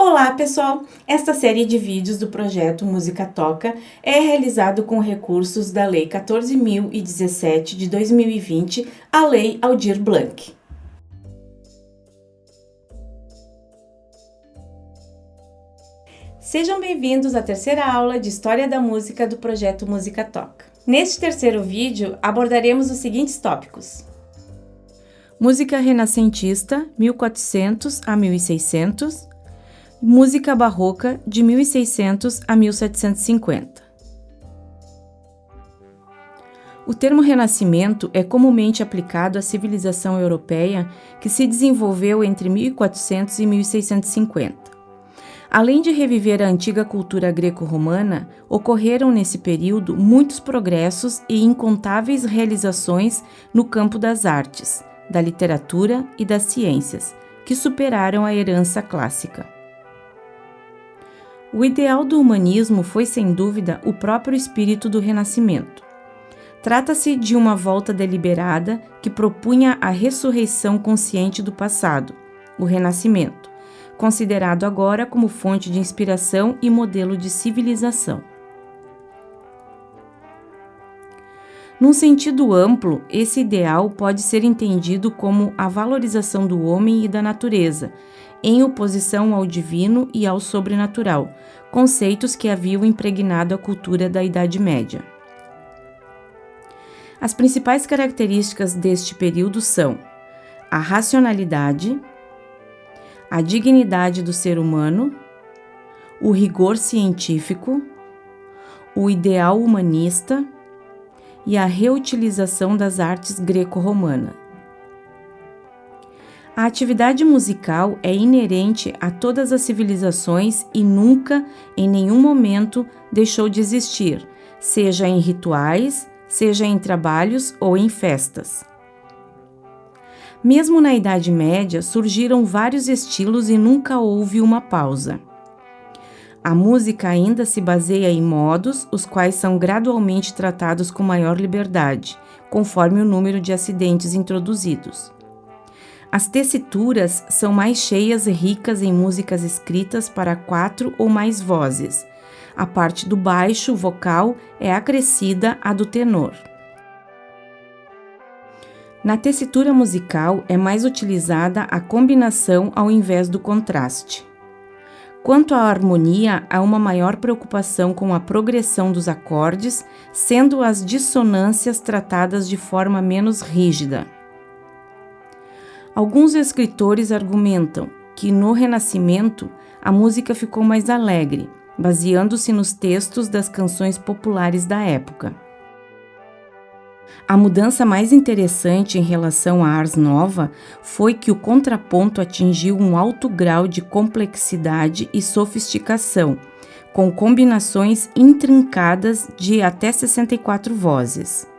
Olá pessoal! Esta série de vídeos do projeto Música Toca é realizado com recursos da Lei 14.017 de 2020, a Lei Aldir Blanc. Sejam bem-vindos à terceira aula de História da Música do projeto Música Toca. Neste terceiro vídeo abordaremos os seguintes tópicos: música renascentista, 1400 a 1600, música barroca, de 1600 a 1750. O termo Renascimento é comumente aplicado à civilização europeia que se desenvolveu entre 1400 e 1650. Além de reviver a antiga cultura greco-romana, ocorreram nesse período muitos progressos e incontáveis realizações no campo das artes, da literatura e das ciências, que superaram a herança clássica. O ideal do humanismo foi, sem dúvida, o próprio espírito do Renascimento. Trata-se de uma volta deliberada que propunha a ressurreição consciente do passado, o Renascimento, considerado agora como fonte de inspiração e modelo de civilização. Num sentido amplo, esse ideal pode ser entendido como a valorização do homem e da natureza, em oposição ao divino e ao sobrenatural, conceitos que haviam impregnado a cultura da Idade Média. As principais características deste período são a racionalidade, a dignidade do ser humano, o rigor científico, o ideal humanista e a reutilização das artes greco-romanas. A atividade musical é inerente a todas as civilizações e nunca, em nenhum momento, deixou de existir, seja em rituais, seja em trabalhos ou em festas. Mesmo na Idade Média, surgiram vários estilos e nunca houve uma pausa. A música ainda se baseia em modos, os quais são gradualmente tratados com maior liberdade, conforme o número de acidentes introduzidos. As tessituras são mais cheias e ricas em músicas escritas para 4 ou mais vozes. A parte do baixo vocal é acrescida à do tenor. Na tessitura musical é mais utilizada a combinação ao invés do contraste. Quanto à harmonia, há uma maior preocupação com a progressão dos acordes, sendo as dissonâncias tratadas de forma menos rígida. Alguns escritores argumentam que no Renascimento a música ficou mais alegre, baseando-se nos textos das canções populares da época. A mudança mais interessante em relação à Ars Nova foi que o contraponto atingiu um alto grau de complexidade e sofisticação, com combinações intrincadas de até 64 vozes.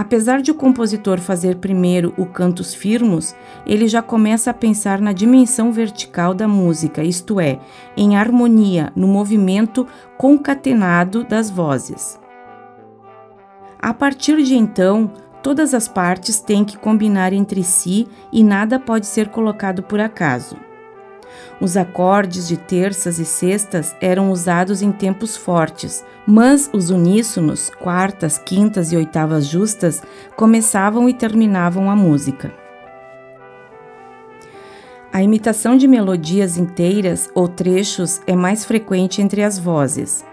Apesar de o compositor fazer primeiro o cantus firmus, ele já começa a pensar na dimensão vertical da música, isto é, em harmonia, no movimento concatenado das vozes. A partir de então, todas as partes têm que combinar entre si e nada pode ser colocado por acaso. Os acordes de terças e sextas eram usados em tempos fortes, mas os uníssonos, quartas, quintas e oitavas justas, começavam e terminavam a música. A imitação de melodias inteiras ou trechos é mais frequente entre as vozes.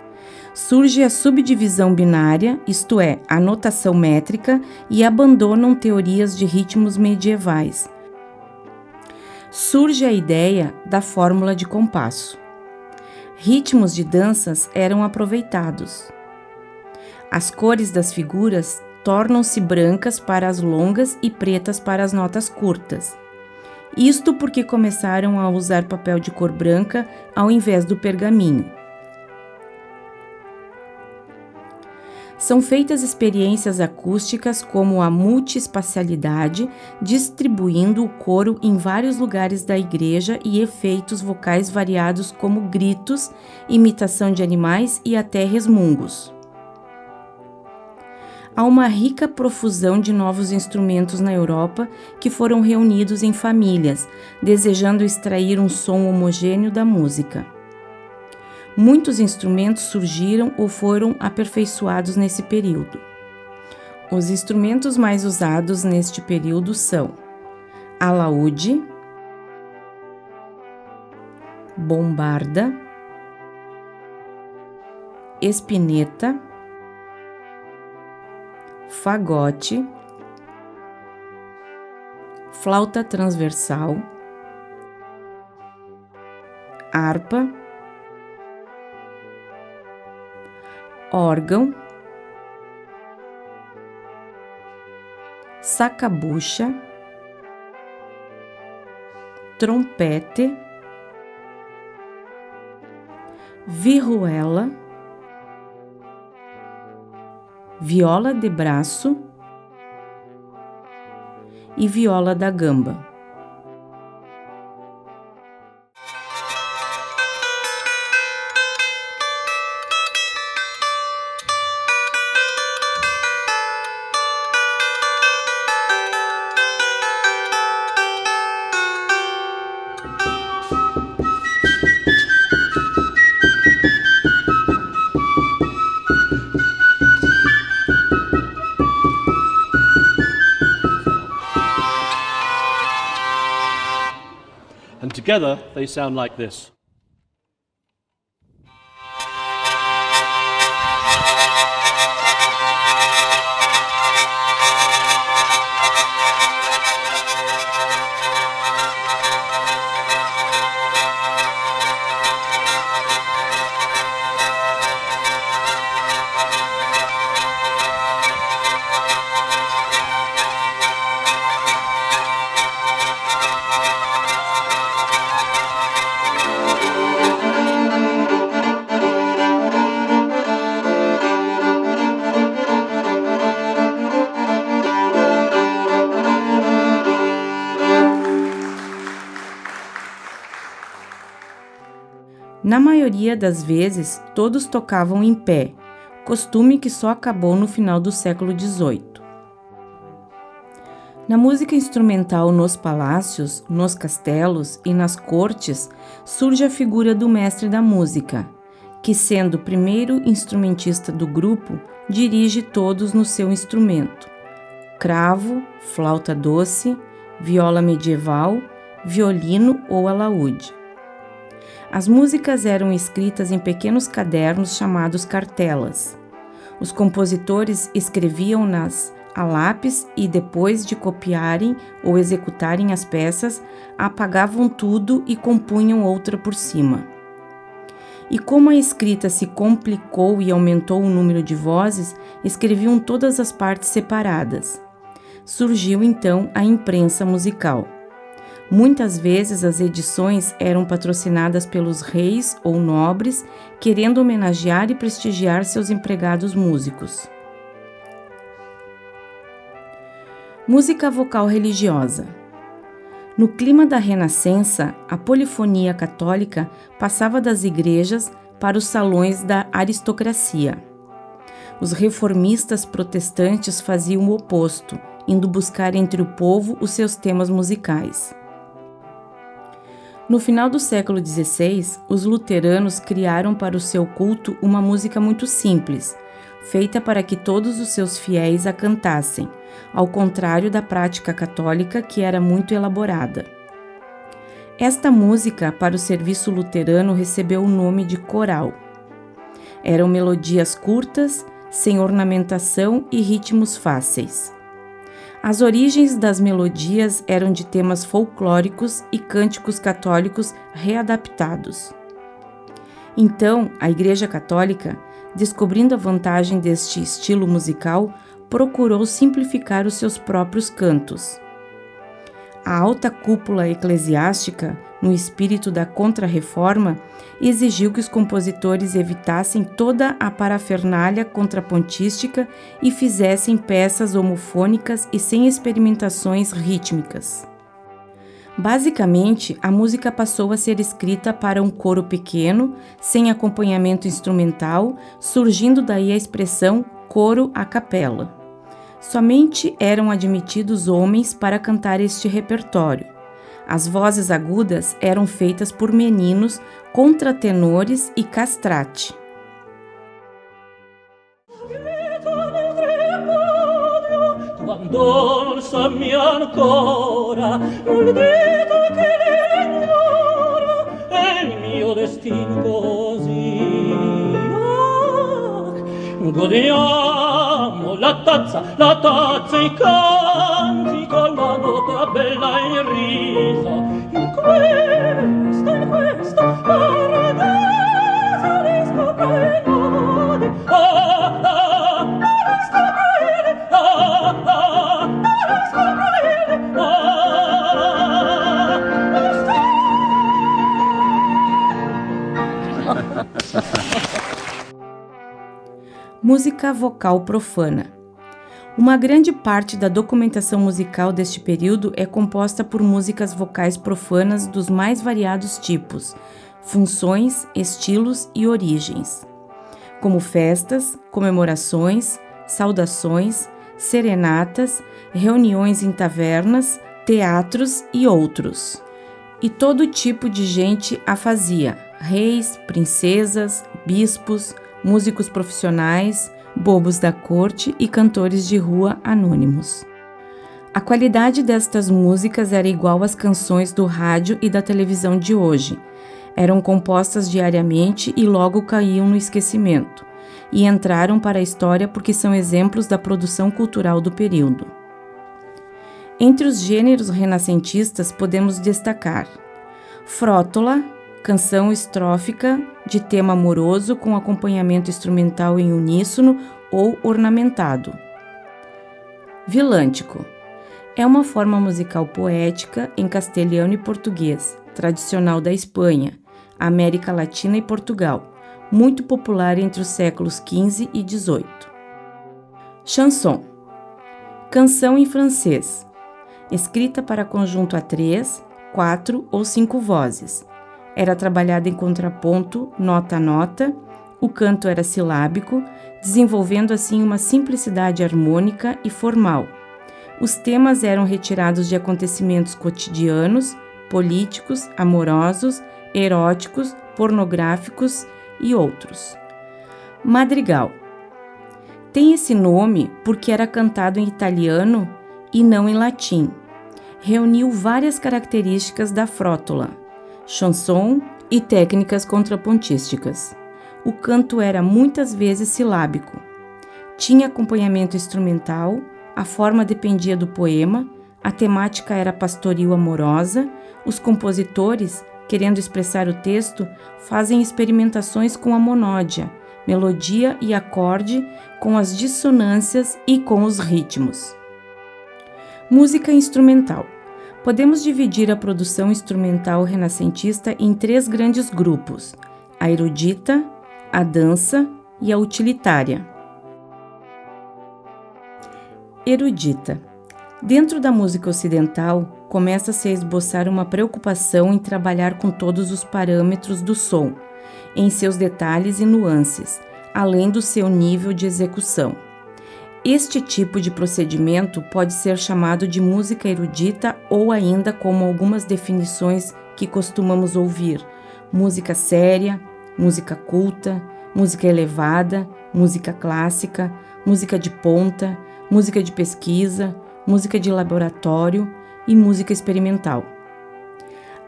Surge a subdivisão binária, isto é, a notação métrica, e abandonam teorias de ritmos medievais. Surge a ideia da fórmula de compasso. Ritmos de danças eram aproveitados. As cores das figuras tornam-se brancas para as longas e pretas para as notas curtas. Isto porque começaram a usar papel de cor branca ao invés do pergaminho. São feitas experiências acústicas como a multiespacialidade, distribuindo o coro em vários lugares da igreja e efeitos vocais variados como gritos, imitação de animais e até resmungos. Há uma rica profusão de novos instrumentos na Europa que foram reunidos em famílias, desejando extrair um som homogêneo da música. Muitos instrumentos surgiram ou foram aperfeiçoados nesse período. Os instrumentos mais usados neste período são alaúde, bombarda, espineta, fagote, flauta transversal, harpa, órgão, sacabucha, trompete, vihuela, viola de braço e viola da gamba. And together they sound like this. Na maioria das vezes, todos tocavam em pé, costume que só acabou no final do século XVIII. Na música instrumental nos palácios, nos castelos e nas cortes, surge a figura do mestre da música, que, sendo o primeiro instrumentista do grupo, dirige todos no seu instrumento: cravo, flauta doce, viola medieval, violino ou alaúde. As músicas eram escritas em pequenos cadernos chamados cartelas. Os compositores escreviam-nas a lápis e, depois de copiarem ou executarem as peças, apagavam tudo e compunham outra por cima. E como a escrita se complicou e aumentou o número de vozes, escreviam todas as partes separadas. Surgiu então a imprensa musical. Muitas vezes as edições eram patrocinadas pelos reis ou nobres, querendo homenagear e prestigiar seus empregados músicos. Música vocal religiosa. No clima da Renascença, a polifonia católica passava das igrejas para os salões da aristocracia. Os reformistas protestantes faziam o oposto, indo buscar entre o povo os seus temas musicais. No final do século XVI, os luteranos criaram para o seu culto uma música muito simples, feita para que todos os seus fiéis a cantassem, ao contrário da prática católica, que era muito elaborada. Esta música para o serviço luterano recebeu o nome de coral. Eram melodias curtas, sem ornamentação e ritmos fáceis. As origens das melodias eram de temas folclóricos e cânticos católicos readaptados. Então, a Igreja Católica, descobrindo a vantagem deste estilo musical, procurou simplificar os seus próprios cantos. A alta cúpula eclesiástica, no espírito da Contra-Reforma, exigiu que os compositores evitassem toda a parafernália contrapontística e fizessem peças homofônicas e sem experimentações rítmicas. Basicamente, a música passou a ser escrita para um coro pequeno, sem acompanhamento instrumental, surgindo daí a expressão coro a capela. Somente eram admitidos homens para cantar este repertório. As vozes agudas eram feitas por meninos, contratenores e castrati. Quando non sa-mi ancora, non dito che l'ignoro, è il mio destino così. Godiamo la tazza e i canti, con la nota bella in riso. In questo paradiso riscopre nodi. Música vocal profana. Uma grande parte da documentação musical deste período é composta por músicas vocais profanas dos mais variados tipos, funções, estilos e origens, como festas, comemorações, saudações, serenatas, reuniões em tavernas, teatros e outros. E todo tipo de gente a fazia: reis, princesas, bispos, músicos profissionais, bobos da corte e cantores de rua anônimos. A qualidade destas músicas era igual às canções do rádio e da televisão de hoje. Eram compostas diariamente e logo caíam no esquecimento, e entraram para a história porque são exemplos da produção cultural do período. Entre os gêneros renascentistas podemos destacar frótola, canção estrófica de tema amoroso com acompanhamento instrumental em uníssono ou ornamentado. Vilântico é uma forma musical poética em castelhano e português, tradicional da Espanha, América Latina e Portugal, muito popular entre os séculos XV e XVIII. Chanson, canção em francês, escrita para conjunto a 3, 4 ou 5 vozes. Era trabalhada em contraponto, nota a nota, o canto era silábico, desenvolvendo assim uma simplicidade harmônica e formal. Os temas eram retirados de acontecimentos cotidianos, políticos, amorosos, eróticos, pornográficos e outros. Madrigal. Tem esse nome porque era cantado em italiano e não em latim. Reuniu várias características da frótola, chanson e técnicas contrapontísticas. O canto era muitas vezes silábico. Tinha acompanhamento instrumental, a forma dependia do poema, a temática era pastoril amorosa, os compositores, querendo expressar o texto, fazem experimentações com a monódia, melodia e acorde, com as dissonâncias e com os ritmos. Música instrumental. Podemos dividir a produção instrumental renascentista em 3 grandes grupos: a erudita, a dança e a utilitária. Erudita. Dentro da música ocidental, começa-se a esboçar uma preocupação em trabalhar com todos os parâmetros do som, em seus detalhes e nuances, além do seu nível de execução. Este tipo de procedimento pode ser chamado de música erudita ou ainda, como algumas definições que costumamos ouvir, música séria, música culta, música elevada, música clássica, música de ponta, música de pesquisa, música de laboratório e música experimental.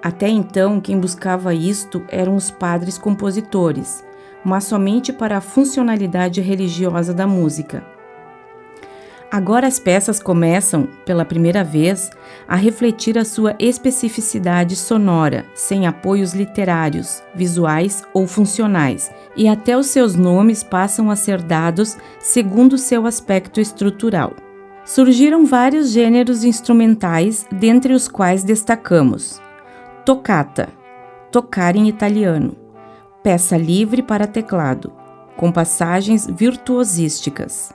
Até então, quem buscava isto eram os padres compositores, mas somente para a funcionalidade religiosa da música. Agora as peças começam, pela primeira vez, a refletir a sua especificidade sonora, sem apoios literários, visuais ou funcionais, e até os seus nomes passam a ser dados segundo seu aspecto estrutural. Surgiram vários gêneros instrumentais, dentre os quais destacamos toccata, tocar em italiano, peça livre para teclado, com passagens virtuosísticas.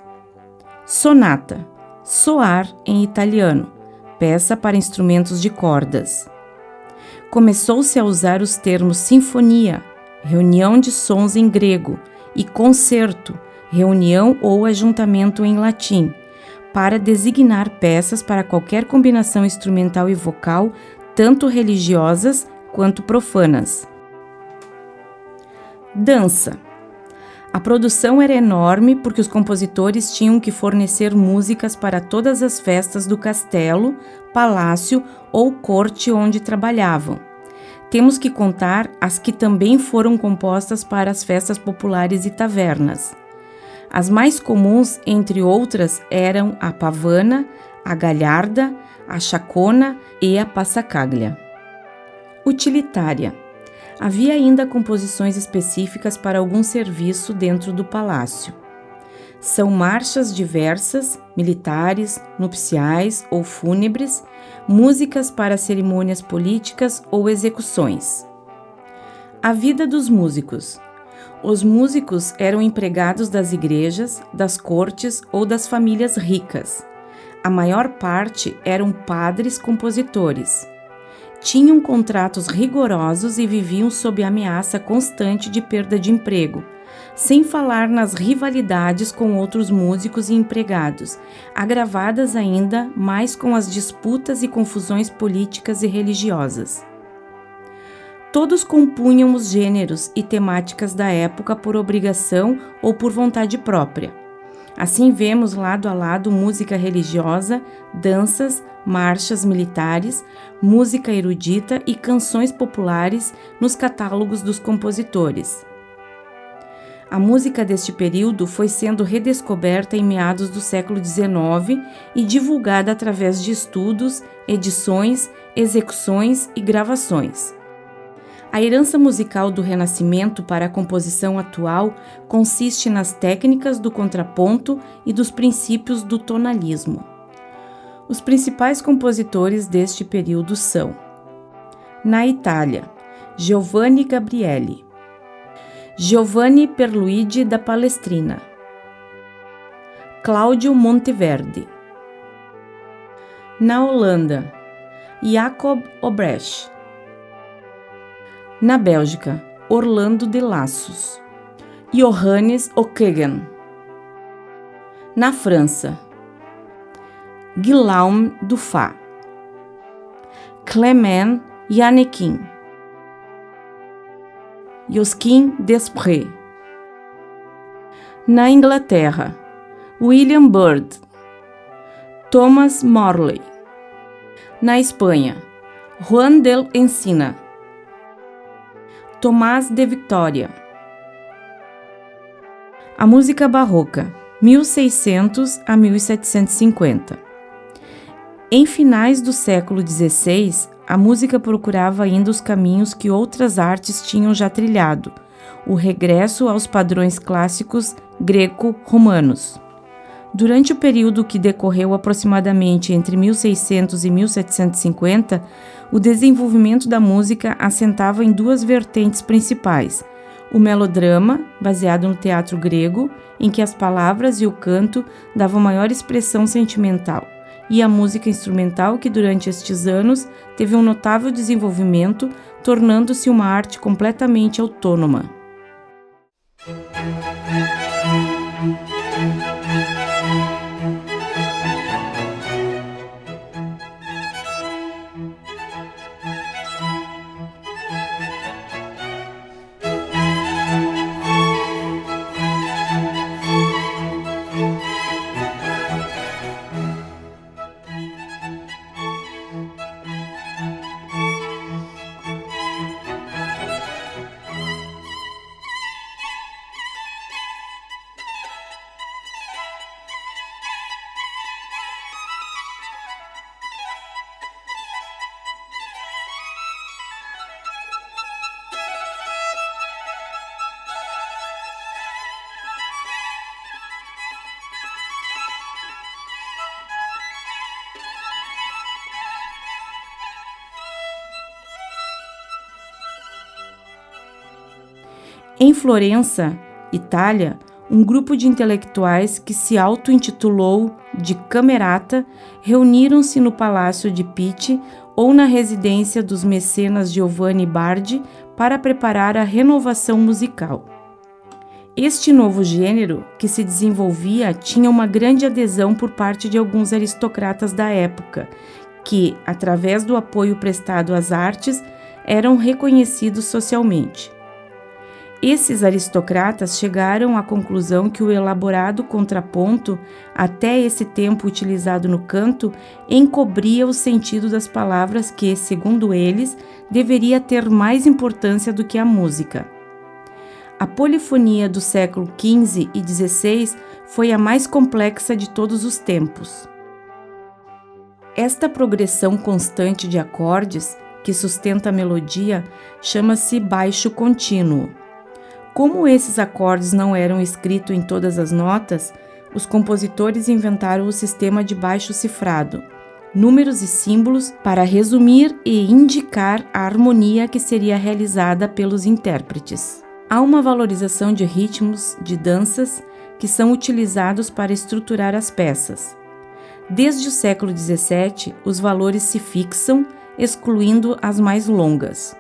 Sonata, soar em italiano, peça para instrumentos de cordas. Começou-se a usar os termos sinfonia, reunião de sons em grego, e concerto, reunião ou ajuntamento em latim, para designar peças para qualquer combinação instrumental e vocal, tanto religiosas quanto profanas. Dança. A produção era enorme porque os compositores tinham que fornecer músicas para todas as festas do castelo, palácio ou corte onde trabalhavam. Temos que contar as que também foram compostas para as festas populares e tavernas. As mais comuns, entre outras, eram a pavana, a galharda, a chacona e a passacaglia. Utilitária. Havia ainda composições específicas para algum serviço dentro do palácio. São marchas diversas, militares, nupciais ou fúnebres, músicas para cerimônias políticas ou execuções. A vida dos músicos. Os músicos eram empregados das igrejas, das cortes ou das famílias ricas. A maior parte eram padres compositores. Tinham contratos rigorosos e viviam sob ameaça constante de perda de emprego, sem falar nas rivalidades com outros músicos e empregados, agravadas ainda mais com as disputas e confusões políticas e religiosas. Todos compunham os gêneros e temáticas da época por obrigação ou por vontade própria. Assim vemos lado a lado música religiosa, danças, marchas militares, música erudita e canções populares nos catálogos dos compositores. A música deste período foi sendo redescoberta em meados do século XIX e divulgada através de estudos, edições, execuções e gravações. A herança musical do Renascimento para a composição atual consiste nas técnicas do contraponto e dos princípios do tonalismo. Os principais compositores deste período são: na Itália, Giovanni Gabrieli, Giovanni Pierluigi da Palestrina, Cláudio Monteverdi. Na Holanda, Jacob Obrecht. Na Bélgica, Orlando de Lassus, Johannes Ockeghem. Na França, Guillaume Dufay, Clément Janequin, Josquin Desprez. Na Inglaterra, William Byrd, Thomas Morley. Na Espanha, Juan del Encina, Tomás de Victoria. A música barroca, 1600 a 1750. Em finais do século XVI, a música procurava ainda os caminhos que outras artes tinham já trilhado, o regresso aos padrões clássicos greco-romanos. Durante o período que decorreu aproximadamente entre 1600 e 1750, o desenvolvimento da música assentava em duas vertentes principais: o melodrama, baseado no teatro grego, em que as palavras e o canto davam maior expressão sentimental, e a música instrumental, que durante estes anos teve um notável desenvolvimento, tornando-se uma arte completamente autônoma. Em Florença, Itália, um grupo de intelectuais que se auto-intitulou de Camerata reuniram-se no Palácio de Pitti ou na residência dos mecenas Giovanni Bardi para preparar a renovação musical. Este novo gênero que se desenvolvia tinha uma grande adesão por parte de alguns aristocratas da época, que, através do apoio prestado às artes, eram reconhecidos socialmente. Esses aristocratas chegaram à conclusão que o elaborado contraponto, até esse tempo utilizado no canto, encobria o sentido das palavras que, segundo eles, deveria ter mais importância do que a música. A polifonia do século XV e XVI foi a mais complexa de todos os tempos. Esta progressão constante de acordes, que sustenta a melodia, chama-se baixo contínuo. Como esses acordes não eram escritos em todas as notas, os compositores inventaram o sistema de baixo cifrado, números e símbolos para resumir e indicar a harmonia que seria realizada pelos intérpretes. Há uma valorização de ritmos, de danças, que são utilizados para estruturar as peças. Desde o século XVII, os valores se fixam, excluindo as mais longas.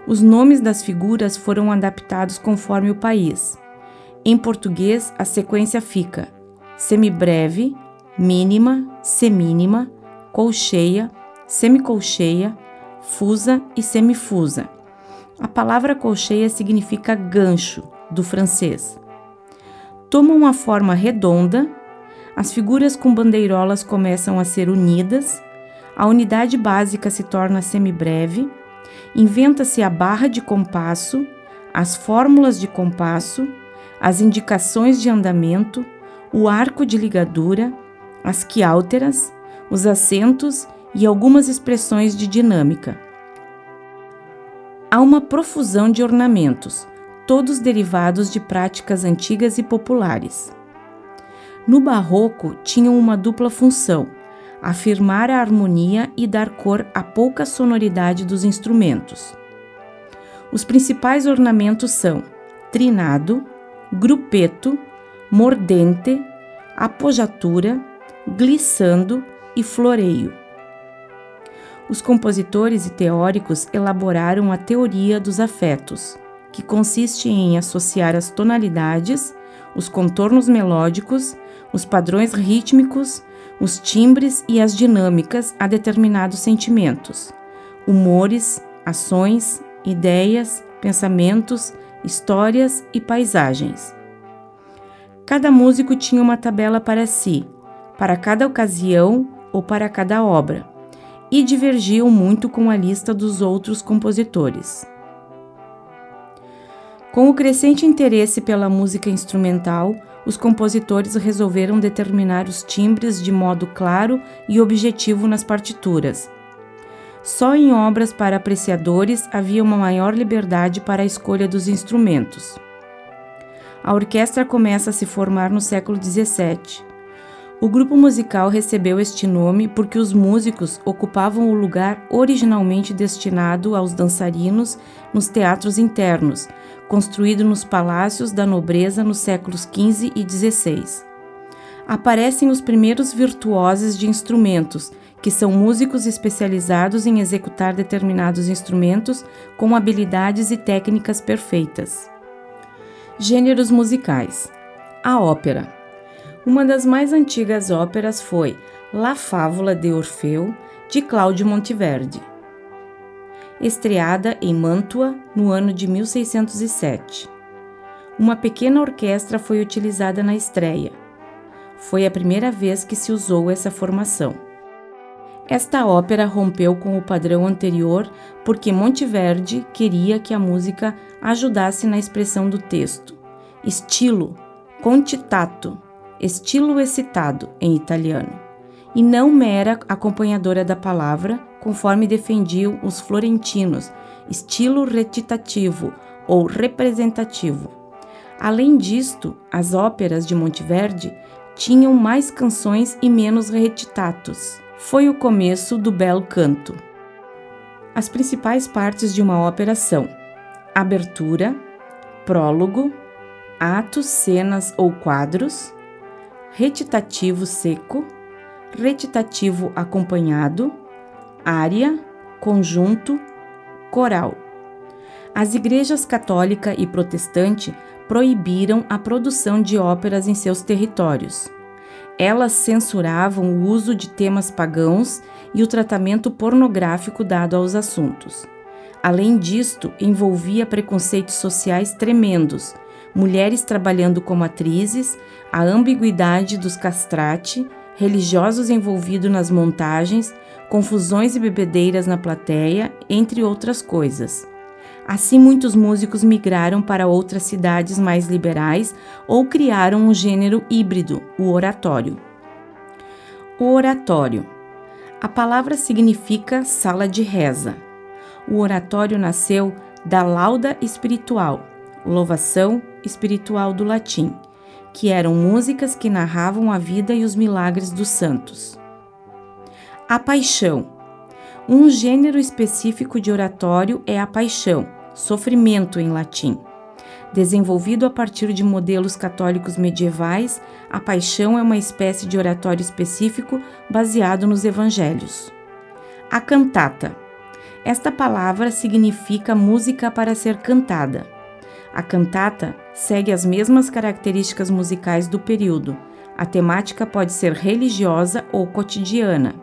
Os nomes das figuras foram adaptados conforme o país. Em português, a sequência fica semibreve, mínima, semínima, colcheia, semicolcheia, fusa e semifusa. A palavra colcheia significa gancho, do francês. Tomam uma forma redonda, as figuras com bandeirolas começam a ser unidas, a unidade básica se torna semibreve, inventa-se a barra de compasso, as fórmulas de compasso, as indicações de andamento, o arco de ligadura, as quiálteras, os acentos e algumas expressões de dinâmica. Há uma profusão de ornamentos, todos derivados de práticas antigas e populares. No Barroco, tinham uma dupla função: afirmar a harmonia e dar cor à pouca sonoridade dos instrumentos. Os principais ornamentos são trinado, grupeto, mordente, apogiatura, glissando e floreio. Os compositores e teóricos elaboraram a teoria dos afetos, que consiste em associar as tonalidades, os contornos melódicos, os padrões rítmicos, os timbres e as dinâmicas a determinados sentimentos, humores, ações, ideias, pensamentos, histórias e paisagens. Cada músico tinha uma tabela para si, para cada ocasião ou para cada obra, e divergiam muito com a lista dos outros compositores. Com o crescente interesse pela música instrumental, os compositores resolveram determinar os timbres de modo claro e objetivo nas partituras. Só em obras para apreciadores havia uma maior liberdade para a escolha dos instrumentos. A orquestra começa a se formar no século XVII. O grupo musical recebeu este nome porque os músicos ocupavam o lugar originalmente destinado aos dançarinos nos teatros internos, construído nos palácios da nobreza nos séculos XV e XVI. Aparecem os primeiros virtuosos de instrumentos, que são músicos especializados em executar determinados instrumentos com habilidades e técnicas perfeitas. Gêneros musicais. A ópera. Uma das mais antigas óperas foi La Fábula de Orfeu, de Cláudio Monteverdi. Estreada em Mantua no ano de 1607. Uma pequena orquestra foi utilizada na estreia. Foi a primeira vez que se usou essa formação. Esta ópera rompeu com o padrão anterior porque Monteverdi queria que a música ajudasse na expressão do texto. Estilo, concitato, estilo excitado em italiano, e não mera acompanhadora da palavra, conforme defendiam os florentinos, estilo recitativo ou representativo. Além disto, as óperas de Monteverdi tinham mais canções e menos recitatos. Foi o começo do bel canto. As principais partes de uma ópera são abertura, prólogo, atos, cenas ou quadros, recitativo seco, recitativo acompanhado, área, conjunto, coral. As igrejas católica e protestante proibiram a produção de óperas em seus territórios. Elas censuravam o uso de temas pagãos e o tratamento pornográfico dado aos assuntos. Além disto, envolvia preconceitos sociais tremendos, mulheres trabalhando como atrizes, a ambiguidade dos castrati, religiosos envolvidos nas montagens, confusões e bebedeiras na plateia, entre outras coisas. Assim, muitos músicos migraram para outras cidades mais liberais ou criaram um gênero híbrido, o oratório. O oratório. A palavra significa sala de reza. O oratório nasceu da lauda espiritual, louvação espiritual do latim, que eram músicas que narravam a vida e os milagres dos santos. A paixão. Um gênero específico de oratório é a paixão, sofrimento em latim. Desenvolvido a partir de modelos católicos medievais, a paixão é uma espécie de oratório específico baseado nos evangelhos. A cantata. Esta palavra significa música para ser cantada. A cantata segue as mesmas características musicais do período. A temática pode ser religiosa ou cotidiana.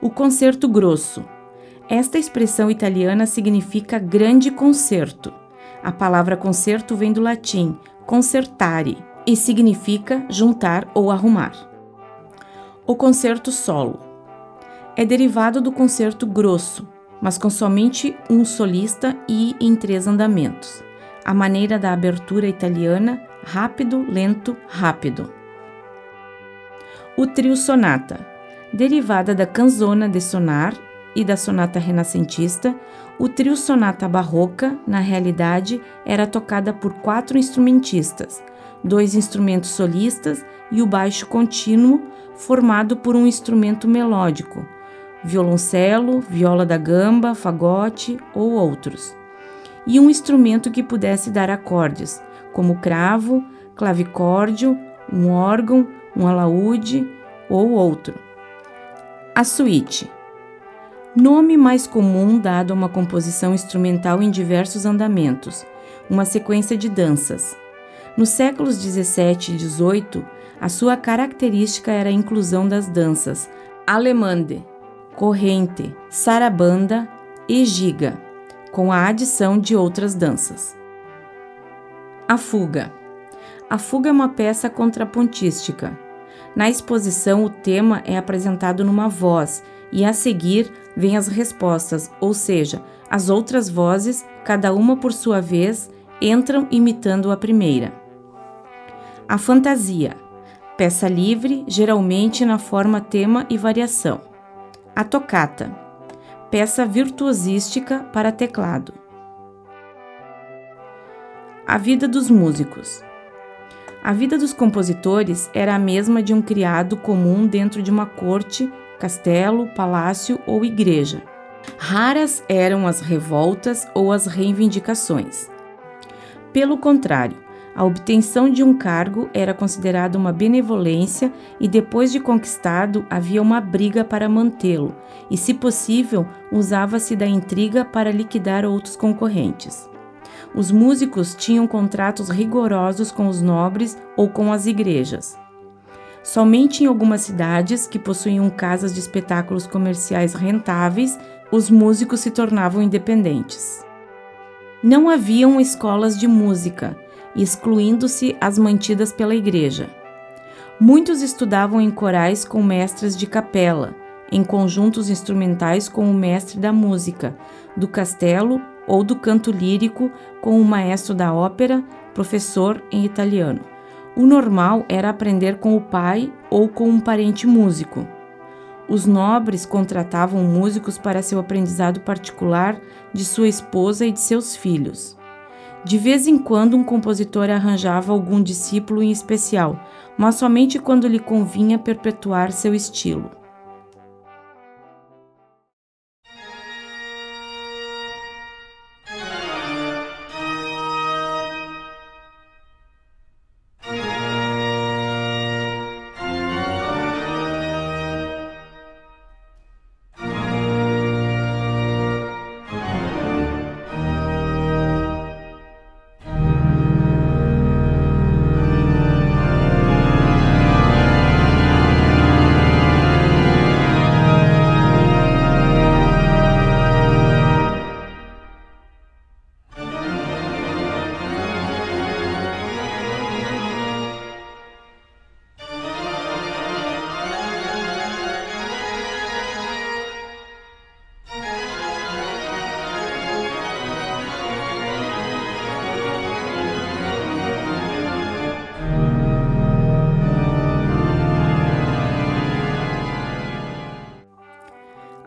O concerto grosso. Esta expressão italiana significa grande concerto. A palavra concerto vem do latim concertare e significa juntar ou arrumar. O concerto solo. É derivado do concerto grosso, mas com somente um solista e em 3 andamentos. A maneira da abertura italiana, rápido, lento, rápido. O trio sonata. Derivada da canzona de sonar e da sonata renascentista, o trio sonata barroca, na realidade, era tocada por 4 instrumentistas, 2 instrumentos solistas e o baixo contínuo, formado por um instrumento melódico, violoncelo, viola da gamba, fagote ou outros, e um instrumento que pudesse dar acordes, como cravo, clavicórdio, um órgão, um alaúde ou outro. A suíte. Nome mais comum dado a uma composição instrumental em diversos andamentos, uma sequência de danças. Nos séculos 17 e 18, a sua característica era a inclusão das danças allemande, corrente, sarabanda e giga, com a adição de outras danças. A fuga. A fuga é uma peça contrapontística. Na exposição, o tema é apresentado numa voz e, a seguir, vêm as respostas, ou seja, as outras vozes, cada uma por sua vez, entram imitando a primeira. A fantasia. Peça livre, geralmente na forma tema e variação. A toccata. Peça virtuosística para teclado. A vida dos músicos. A vida dos compositores era a mesma de um criado comum dentro de uma corte, castelo, palácio ou igreja. Raras eram as revoltas ou as reivindicações. Pelo contrário, a obtenção de um cargo era considerada uma benevolência e depois de conquistado havia uma briga para mantê-lo e, se possível, usava-se da intriga para liquidar outros concorrentes. Os músicos tinham contratos rigorosos com os nobres ou com as igrejas. Somente em algumas cidades que possuíam casas de espetáculos comerciais rentáveis, os músicos se tornavam independentes. Não haviam escolas de música, excluindo-se as mantidas pela igreja. Muitos estudavam em corais com mestres de capela, em conjuntos instrumentais com o mestre da música, do castelo ou do canto lírico com o maestro da ópera, professor em italiano. O normal era aprender com o pai ou com um parente músico. Os nobres contratavam músicos para seu aprendizado particular de sua esposa e de seus filhos. De vez em quando, um compositor arranjava algum discípulo em especial, mas somente quando lhe convinha perpetuar seu estilo.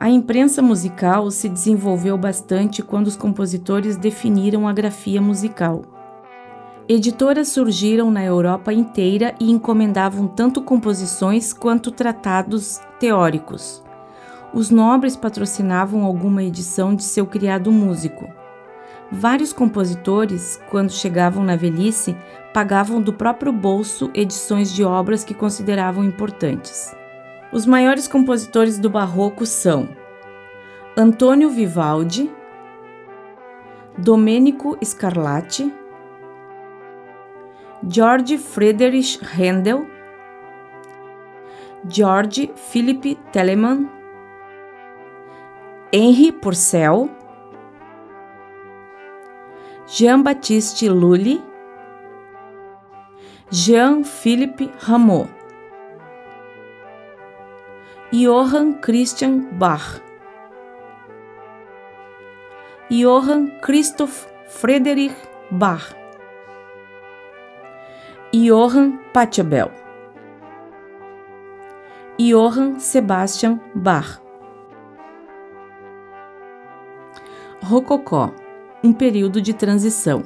A imprensa musical se desenvolveu bastante quando os compositores definiram a grafia musical. Editoras surgiram na Europa inteira e encomendavam tanto composições quanto tratados teóricos. Os nobres patrocinavam alguma edição de seu criado músico. Vários compositores, quando chegavam na velhice, pagavam do próprio bolso edições de obras que consideravam importantes. Os maiores compositores do barroco são Antônio Vivaldi, Domenico Scarlatti, Georg Friedrich Händel, Georg Philipp Telemann, Henri Purcell, Jean-Baptiste Lully, Jean-Philippe Rameau, Johann Christian Bach, Johann Christoph Friedrich Bach, Johann Pachelbel, Johann Sebastian Bach. Rococó, um período de transição.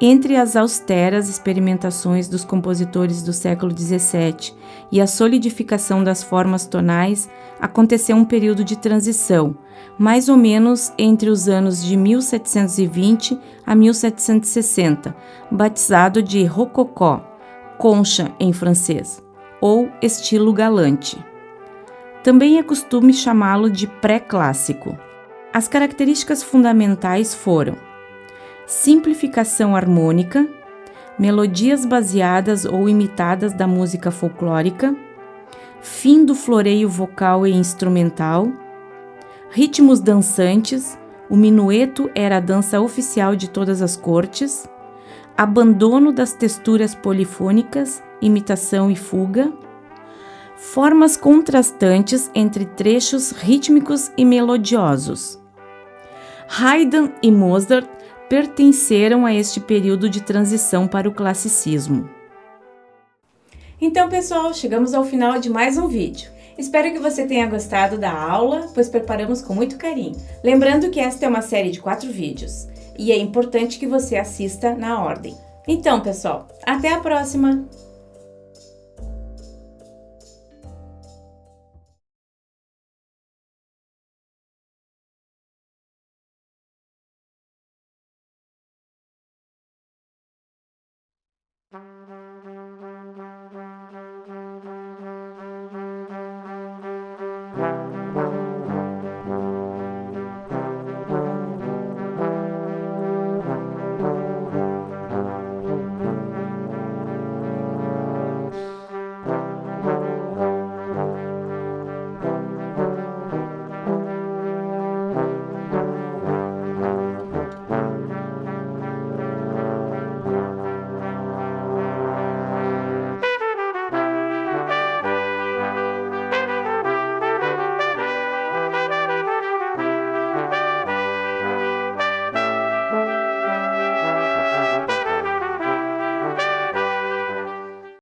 Entre as austeras experimentações dos compositores do século XVII e a solidificação das formas tonais, aconteceu um período de transição, mais ou menos entre os anos de 1720 a 1760, batizado de rococó, concha em francês, ou estilo galante. Também é costume chamá-lo de pré-clássico. As características fundamentais foram simplificação harmônica, melodias baseadas ou imitadas da música folclórica, fim do floreio vocal e instrumental, ritmos dançantes, o minueto era a dança oficial de todas as cortes, abandono das texturas polifônicas, imitação e fuga, formas contrastantes entre trechos rítmicos e melodiosos. Haydn e Mozart pertenceram a este período de transição para o classicismo. Então, pessoal, chegamos ao final de mais um vídeo. Espero que você tenha gostado da aula, pois preparamos com muito carinho. Lembrando que esta é uma série de 4 vídeos e é importante que você assista na ordem. Então, pessoal, até a próxima!